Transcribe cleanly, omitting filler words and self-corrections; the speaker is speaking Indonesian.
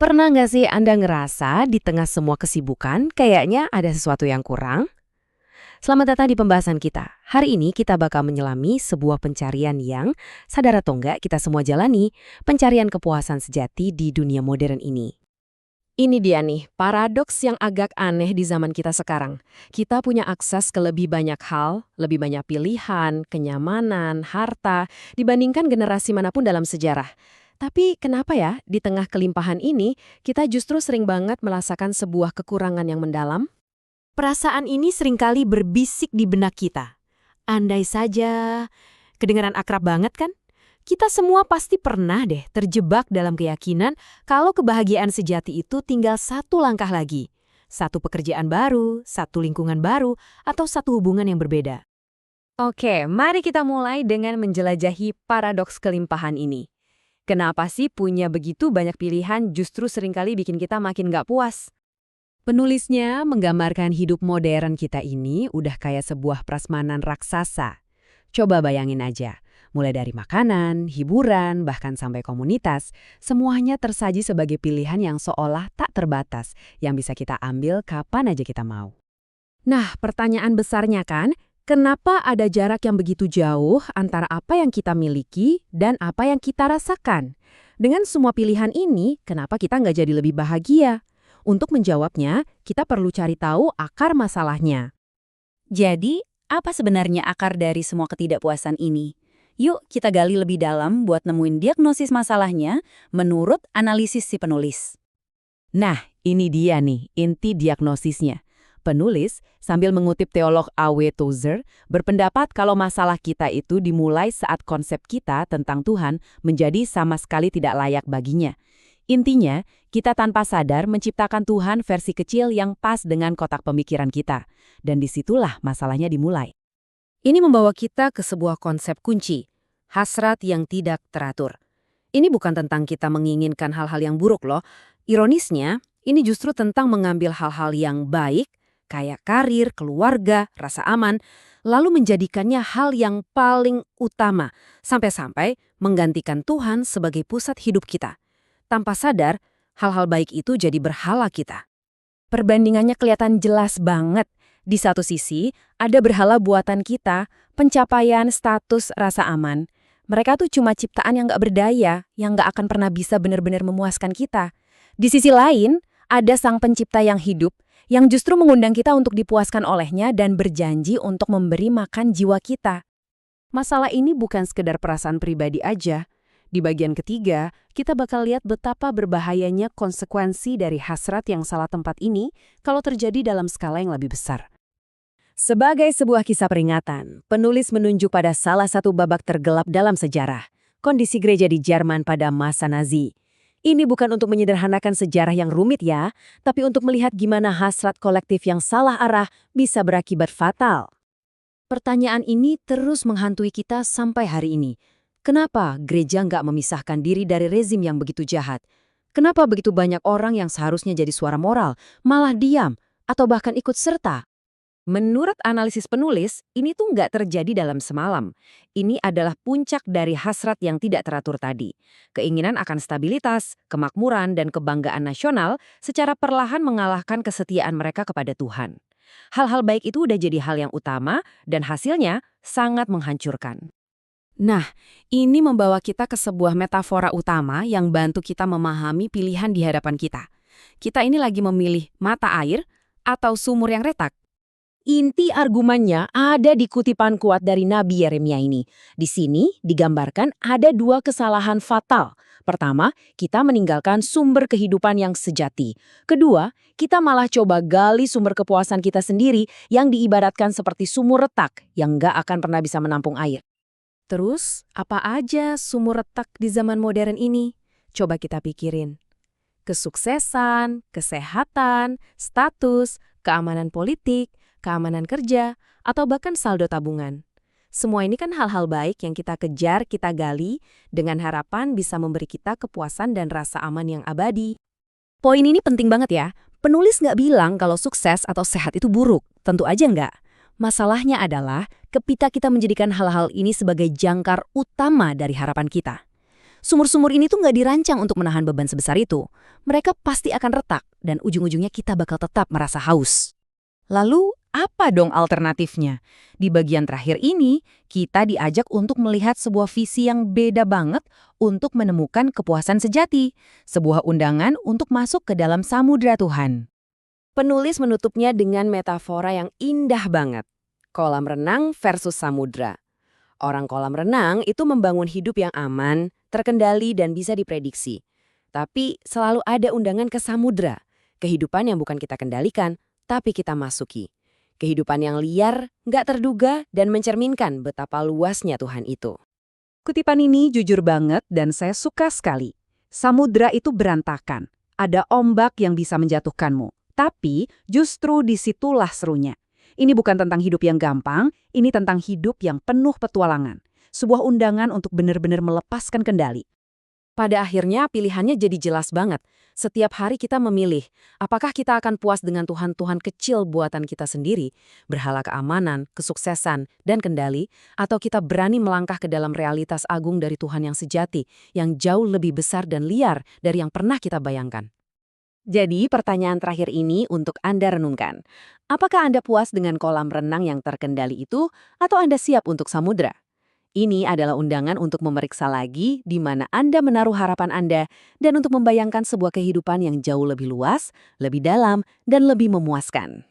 Pernah nggak sih Anda ngerasa di tengah semua kesibukan, kayaknya ada sesuatu yang kurang? Selamat datang di pembahasan kita. Hari ini kita bakal menyelami sebuah pencarian yang, sadar atau enggak, kita semua jalani, pencarian kepuasan sejati di dunia modern ini. Ini dia nih, paradoks yang agak aneh di zaman kita sekarang. Kita punya akses ke lebih banyak hal, lebih banyak pilihan, kenyamanan, harta, dibandingkan generasi manapun dalam sejarah. Tapi kenapa ya, di tengah kelimpahan ini, kita justru sering banget merasakan sebuah kekurangan yang mendalam? Perasaan ini seringkali berbisik di benak kita. Andai saja, kedengaran akrab banget kan? Kita semua pasti pernah deh terjebak dalam keyakinan kalau kebahagiaan sejati itu tinggal satu langkah lagi. Satu pekerjaan baru, satu lingkungan baru, atau satu hubungan yang berbeda. Oke, mari kita mulai dengan menjelajahi paradoks kelimpahan ini. Kenapa sih punya begitu banyak pilihan justru seringkali bikin kita makin nggak puas? Penulisnya menggambarkan hidup modern kita ini udah kayak sebuah prasmanan raksasa. Coba bayangin aja, mulai dari makanan, hiburan, bahkan sampai komunitas, semuanya tersaji sebagai pilihan yang seolah tak terbatas, yang bisa kita ambil kapan aja kita mau. Nah, pertanyaan besarnya kan, kenapa ada jarak yang begitu jauh antara apa yang kita miliki dan apa yang kita rasakan? Dengan semua pilihan ini, kenapa kita nggak jadi lebih bahagia? Untuk menjawabnya, kita perlu cari tahu akar masalahnya. Jadi, apa sebenarnya akar dari semua ketidakpuasan ini? Yuk kita gali lebih dalam buat nemuin diagnosis masalahnya menurut analisis si penulis. Nah, ini dia nih, inti diagnosisnya. Penulis, sambil mengutip teolog A.W. Tozer, berpendapat kalau masalah kita itu dimulai saat konsep kita tentang Tuhan menjadi sama sekali tidak layak baginya. Intinya, kita tanpa sadar menciptakan Tuhan versi kecil yang pas dengan kotak pemikiran kita. Dan disitulah masalahnya dimulai. Ini membawa kita ke sebuah konsep kunci, hasrat yang tidak teratur. Ini bukan tentang kita menginginkan hal-hal yang buruk loh. Ironisnya, ini justru tentang mengambil hal-hal yang baik, kayak karir, keluarga, rasa aman, lalu menjadikannya hal yang paling utama, sampai-sampai menggantikan Tuhan sebagai pusat hidup kita. Tanpa sadar, hal-hal baik itu jadi berhala kita. Perbandingannya kelihatan jelas banget. Di satu sisi, ada berhala buatan kita, pencapaian status rasa aman. Mereka tuh cuma ciptaan yang gak berdaya, yang gak akan pernah bisa benar-benar memuaskan kita. Di sisi lain, ada sang pencipta yang hidup, yang justru mengundang kita untuk dipuaskan olehnya dan berjanji untuk memberi makan jiwa kita. Masalah ini bukan sekedar perasaan pribadi aja. Di bagian ketiga, kita bakal lihat betapa berbahayanya konsekuensi dari hasrat yang salah tempat ini kalau terjadi dalam skala yang lebih besar. Sebagai sebuah kisah peringatan, penulis menunjuk pada salah satu babak tergelap dalam sejarah, kondisi gereja di Jerman pada masa Nazi. Ini bukan untuk menyederhanakan sejarah yang rumit ya, tapi untuk melihat gimana hasrat kolektif yang salah arah bisa berakibat fatal. Pertanyaan ini terus menghantui kita sampai hari ini. Kenapa gereja nggak memisahkan diri dari rezim yang begitu jahat? Kenapa begitu banyak orang yang seharusnya jadi suara moral, malah diam, atau bahkan ikut serta? Menurut analisis penulis, ini tuh nggak terjadi dalam semalam. Ini adalah puncak dari hasrat yang tidak teratur tadi. Keinginan akan stabilitas, kemakmuran, dan kebanggaan nasional secara perlahan mengalahkan kesetiaan mereka kepada Tuhan. Hal-hal baik itu udah jadi hal yang utama, dan hasilnya sangat menghancurkan. Nah, ini membawa kita ke sebuah metafora utama yang bantu kita memahami pilihan di hadapan kita. Kita ini lagi memilih mata air atau sumur yang retak. Inti argumennya ada di kutipan kuat dari Nabi Yeremia ini. Di sini digambarkan ada dua kesalahan fatal. Pertama, kita meninggalkan sumber kehidupan yang sejati. Kedua, kita malah coba gali sumber kepuasan kita sendiri yang diibaratkan seperti sumur retak yang nggak akan pernah bisa menampung air. Terus, apa aja sumur retak di zaman modern ini? Coba kita pikirin. Kesuksesan, kesehatan, status, keamanan politik, keamanan kerja, atau bahkan saldo tabungan. Semua ini kan hal-hal baik yang kita kejar, kita gali, dengan harapan bisa memberi kita kepuasan dan rasa aman yang abadi. Poin ini penting banget ya. Penulis nggak bilang kalau sukses atau sehat itu buruk. Tentu aja nggak. Masalahnya adalah ketika kita menjadikan hal-hal ini sebagai jangkar utama dari harapan kita. Sumur-sumur ini tuh nggak dirancang untuk menahan beban sebesar itu. Mereka pasti akan retak, dan ujung-ujungnya kita bakal tetap merasa haus. Lalu, apa dong alternatifnya? Di bagian terakhir ini, kita diajak untuk melihat sebuah visi yang beda banget untuk menemukan kepuasan sejati. Sebuah undangan untuk masuk ke dalam samudra Tuhan. Penulis menutupnya dengan metafora yang indah banget. Kolam renang versus samudra. Orang kolam renang itu membangun hidup yang aman, terkendali, dan bisa diprediksi. Tapi selalu ada undangan ke samudra. Kehidupan yang bukan kita kendalikan, tapi kita masuki. Kehidupan yang liar, nggak terduga, dan mencerminkan betapa luasnya Tuhan itu. Kutipan ini jujur banget dan saya suka sekali. Samudra itu berantakan. Ada ombak yang bisa menjatuhkanmu. Tapi justru disitulah serunya. Ini bukan tentang hidup yang gampang, ini tentang hidup yang penuh petualangan. Sebuah undangan untuk benar-benar melepaskan kendali. Pada akhirnya pilihannya jadi jelas banget. Setiap hari kita memilih, apakah kita akan puas dengan Tuhan-Tuhan kecil buatan kita sendiri, berhala keamanan, kesuksesan, dan kendali, atau kita berani melangkah ke dalam realitas agung dari Tuhan yang sejati, yang jauh lebih besar dan liar dari yang pernah kita bayangkan. Jadi pertanyaan terakhir ini untuk Anda renungkan. Apakah Anda puas dengan kolam renang yang terkendali itu, atau Anda siap untuk samudra? Ini adalah undangan untuk memeriksa lagi di mana Anda menaruh harapan Anda dan untuk membayangkan sebuah kehidupan yang jauh lebih luas, lebih dalam, dan lebih memuaskan.